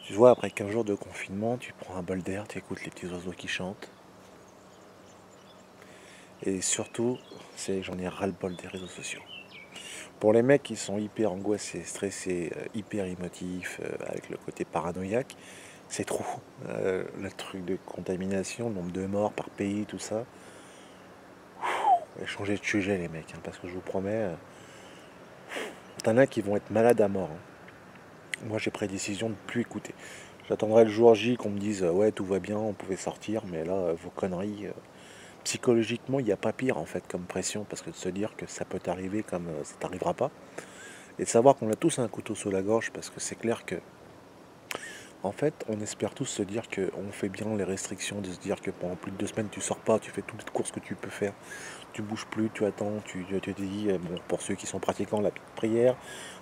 Tu vois, après 15 jours de confinement, tu prends un bol d'air, tu écoutes les petits oiseaux qui chantent. Et surtout, j'en ai ras-le-bol des réseaux sociaux. Pour les mecs qui sont hyper angoissés, stressés, hyper émotifs, avec le côté paranoïaque, c'est trop. Le truc de contamination, le nombre de morts par pays, tout ça. Et changer de sujet, les mecs, hein, parce que je vous promets, t'en as qui vont être malades à mort, hein. Moi, j'ai pris la décision de ne plus écouter. J'attendrai le jour J qu'on me dise ouais, tout va bien, on pouvait sortir, mais là, vos conneries. Psychologiquement, il n'y a pas pire en fait comme pression, parce que de se dire que ça peut t'arriver comme ça t'arrivera pas, et de savoir qu'on a tous un couteau sous la gorge, parce que c'est clair que, en fait, on espère tous se dire qu'on fait bien les restrictions, de se dire que pendant plus de 2 semaines, tu sors pas, tu fais toutes les courses que tu peux faire, tu bouges plus, tu attends, tu te dis, bon, pour ceux qui sont pratiquants, la petite prière,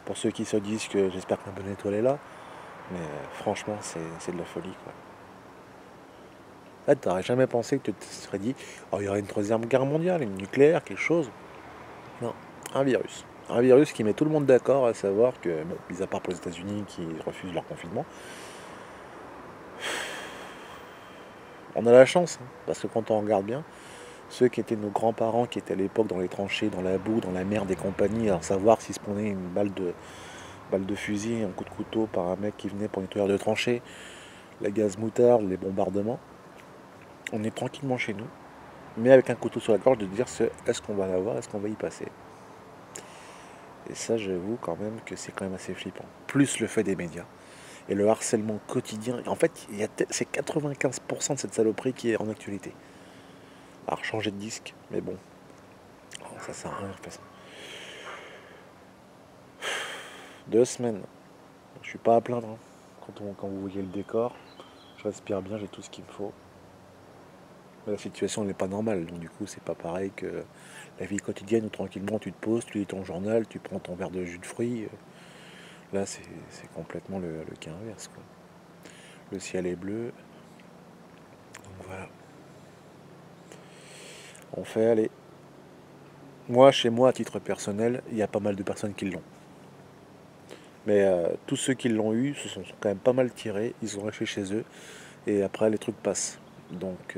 pour ceux qui se disent que j'espère que ma bonne étoile est là, mais franchement, c'est de la folie, quoi. Là, t'aurais jamais pensé que tu te serais dit, oh, il y aurait une troisième guerre mondiale, une nucléaire, quelque chose. Non, un virus. Un virus qui met tout le monde d'accord, à savoir que, bon, mis à part pour les États-Unis qui refusent leur confinement, on a la chance, hein, parce que quand on regarde bien, ceux qui étaient nos grands-parents, qui étaient à l'époque dans les tranchées, dans la boue, dans la merde et compagnie, alors savoir s'ils se prenaient une balle de fusil, un coup de couteau par un mec qui venait pour nettoyer de tranchées, la gaz moutarde, les bombardements, on est tranquillement chez nous, mais avec un couteau sur la gorge de dire est-ce qu'on va l'avoir, est-ce qu'on va y passer. Et ça, j'avoue quand même que c'est quand même assez flippant. Plus le fait des médias. Et le harcèlement quotidien. En fait, c'est 95% de cette saloperie qui est en actualité. Alors, changer de disque, mais bon, ça sert à rien de toute façon. 2 semaines. Je suis pas à plaindre, hein. Quand vous voyez le décor, je respire bien, j'ai tout ce qu'il me faut. Mais la situation n'est pas normale, donc du coup, c'est pas pareil que la vie quotidienne où tranquillement tu te poses, tu lis ton journal, tu prends ton verre de jus de fruits. Là, c'est complètement le cas inverse, quoi. Le ciel est bleu. Donc voilà. On fait aller. Moi, chez moi, à titre personnel, il y a pas mal de personnes qui l'ont. Mais tous ceux qui l'ont eu se sont quand même pas mal tirés. Ils sont restés chez eux. Et après, les trucs passent. Donc,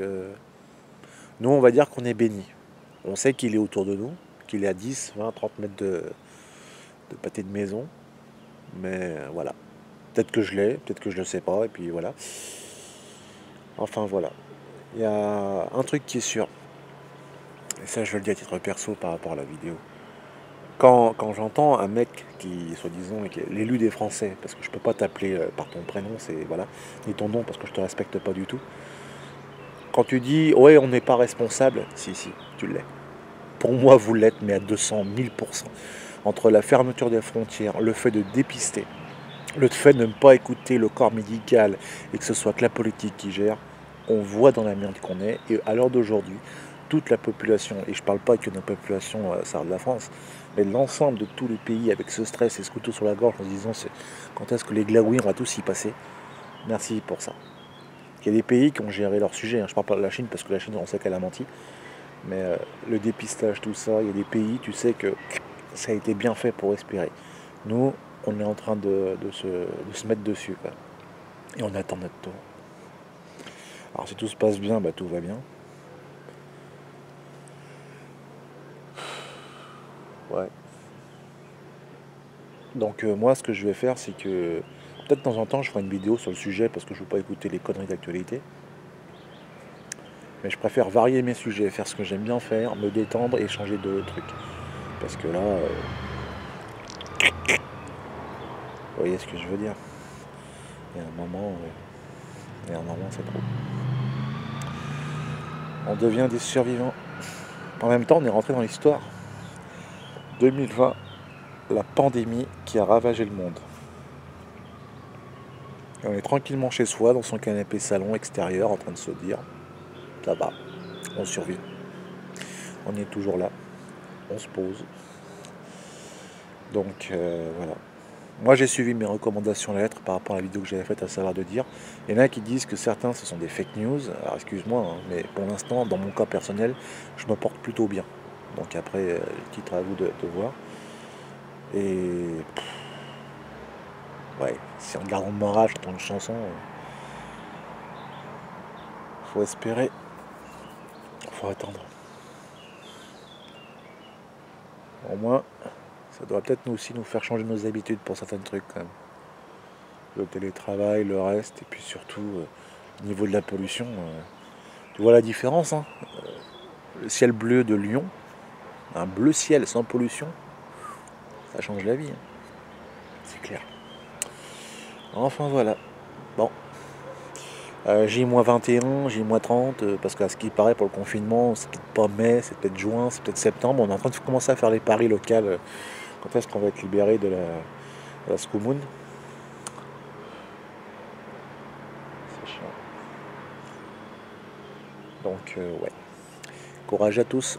nous, on va dire qu'on est bénis. On sait qu'il est autour de nous, qu'il est à 10, 20, 30 mètres de pâté de maison. Mais voilà. Peut-être que je l'ai, peut-être que je le sais pas. Et puis voilà. Enfin, voilà. Il y a un truc qui est sûr. Et ça, je le dis à titre perso par rapport à la vidéo. Quand j'entends un mec qui, soi-disant, est l'élu des Français, parce que je peux pas t'appeler par ton prénom, c'est voilà, ni ton nom parce que je te respecte pas du tout. Quand tu dis ouais, on n'est pas responsable, si, si, tu l'es. Pour moi, vous l'êtes, mais à 200 000%. Entre la fermeture des frontières, le fait de dépister, le fait de ne pas écouter le corps médical et que ce soit que la politique qui gère, on voit dans la merde qu'on est. Et à l'heure d'aujourd'hui, toute la population, et je parle pas que de la population ça de la France, mais l'ensemble de tous les pays avec ce stress et ce couteau sur la gorge en se disant quand est-ce que les glaouis, on va tous y passer. Merci pour ça. Il y a des pays qui ont géré leur sujet, hein. Je parle pas de la Chine parce que la Chine, on sait qu'elle a menti, mais le dépistage, tout ça, il y a des pays, tu sais que ça a été bien fait pour respirer. Nous, on est en train de se mettre dessus, quoi. Et on attend notre tour. Alors si tout se passe bien, bah tout va bien. Ouais. Donc moi, ce que je vais faire, c'est que peut-être de temps en temps, je ferai une vidéo sur le sujet parce que je ne veux pas écouter les conneries d'actualité. Mais je préfère varier mes sujets, faire ce que j'aime bien faire, me détendre et changer de truc. Parce que là, vous voyez ce que je veux dire. Il y a un moment, c'est trop. On devient des survivants. En même temps, on est rentré dans l'histoire. 2020, la pandémie qui a ravagé le monde. Et on est tranquillement chez soi, dans son canapé salon extérieur, en train de se dire, ça va, on survit. On est toujours là, on se pose. Donc voilà. Moi j'ai suivi mes recommandations lettres par rapport à la vidéo que j'avais faite, à savoir de dire. Il y en a qui disent que certains ce sont des fake news. Alors excuse-moi, hein, mais pour l'instant, dans mon cas personnel, je me porte plutôt bien. Donc après, titre à vous de voir. Et ouais, si on regarde le moral, j'entends une chanson, faut espérer, faut attendre. Au moins, ça doit peut-être nous aussi nous faire changer nos habitudes pour certains trucs quand même. Le télétravail, le reste, et puis surtout, au niveau de la pollution, tu vois la différence, hein. Le ciel bleu de Lyon, un bleu ciel sans pollution, ça change la vie, hein. C'est clair. Enfin voilà. Bon. J-21, J-30, parce qu'à ce qui paraît pour le confinement, c'est peut-être pas mai, c'est peut-être juin, c'est peut-être septembre. On est en train de commencer à faire les paris locaux. Quand est-ce qu'on va être libéré de la Scoumoun? C'est chiant. Donc, ouais. Courage à tous.